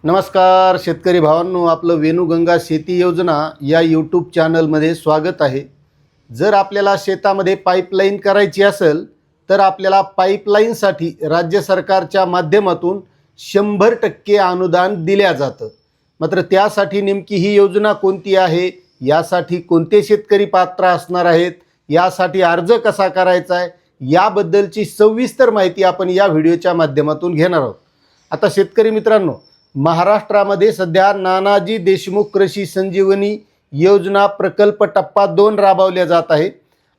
नमस्कार शेतकरी भावांनो, आपलं वेणुगंगा शेती योजना या यूट्यूब चॅनलमध्ये स्वागत आहे। जर आपल्याला शेतामध्ये पाईपलाईन करायची असेल तर आपल्याला पाईपलाईनसाठी राज्य सरकारच्या माध्यमातून 100% अनुदान दिल्या जातं। मात्र त्यासाठी नेमकी ही योजना कोणती आहे, यासाठी कोणते शेतकरी पात्र असणार आहेत, यासाठी अर्ज कसा करायचा आहे, याबद्दलची सविस्तर माहिती आपण या व्हिडिओच्या माध्यमातून घेणार आहोत। आता शेतकरी मित्रांनो, महाराष्ट्रामध्ये सध्या नानाजी देशमुख कृषी संजीवनी योजना प्रकल्प टप्पा 2 राबवल्या जात आहे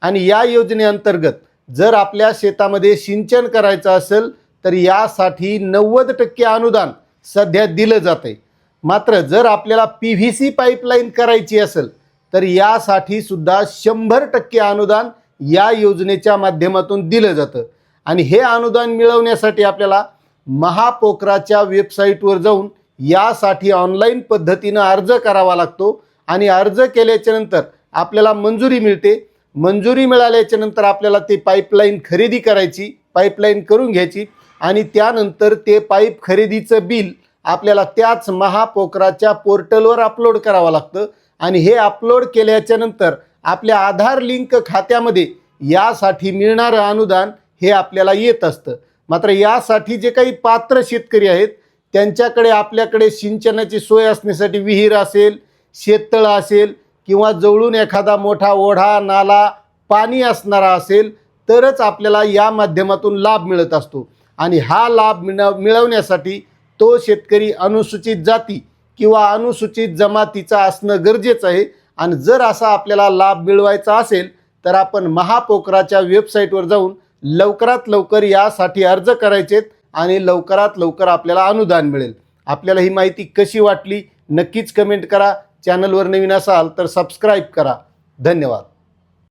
आणि या योजनेअंतर्गत जर आपल्या शेतामध्ये सिंचन करायचं असेल तर यासाठी 90% अनुदान सध्या दिलं जाते। मात्र जर आपल्याला PVC पाईपलाईन करायची असेल तर यासाठी सुद्धा 100% अनुदान या योजनेच्या माध्यमातून दिलं जातं आणि हे अनुदान मिळवण्यासाठी आपल्याला महापोकराच्या वेबसाईटवर जाऊन यासाठी ऑनलाईन पद्धतीने अर्ज करावा लागतो आणि अर्ज केल्याच्या नंतर आपल्याला मंजुरी मिळते। मंजुरी मिळाल्याच्या नंतर आपल्याला ते पाईपलाईन खरेदी करायची, पाईपलाईन करून घ्यायची आणि त्यानंतर ते पाईप खरेदीचं बिल आपल्याला त्याच महापोकराच्या पोर्टलवर अपलोड करावं लागतं आणि हे अपलोड केल्याच्या नंतर आपल्या आधार लिंक खात्यामध्ये यासाठी मिळणारं अनुदान हे आपल्याला येत असतं। मात्र यासाठी जे काही पात्र शेतकरी आहेत त्यांच्याकडे आपल्याकडे सिंचनाची सोय असण्यासाठी विहीर असेल, शेततळ असेल किंवा जवळून एखादा मोठा ओढा नाला पाणी असणारा असेल तरच आपल्याला या माध्यमातून लाभ मिळत असतो आणि हा लाभ मिळवण्यासाठी तो शेतकरी अनुसूचित जाती किंवा अनुसूचित जमातीचा असणं गरजेचं आहे। आणि जर असा आपल्याला लाभ मिळवायचा असेल तर आपण महापोकराच्या वेबसाईटवर जाऊन लवकरात लवकर यासाठी अर्ज करायचेत आणि लवकरात लवकर आपल्याला अनुदान मिळेल। आपल्याला ही माहिती कशी वाटली नक्कीच कमेंट करा। चॅनलवर नवीन असाल तर सबस्क्राईब करा। धन्यवाद।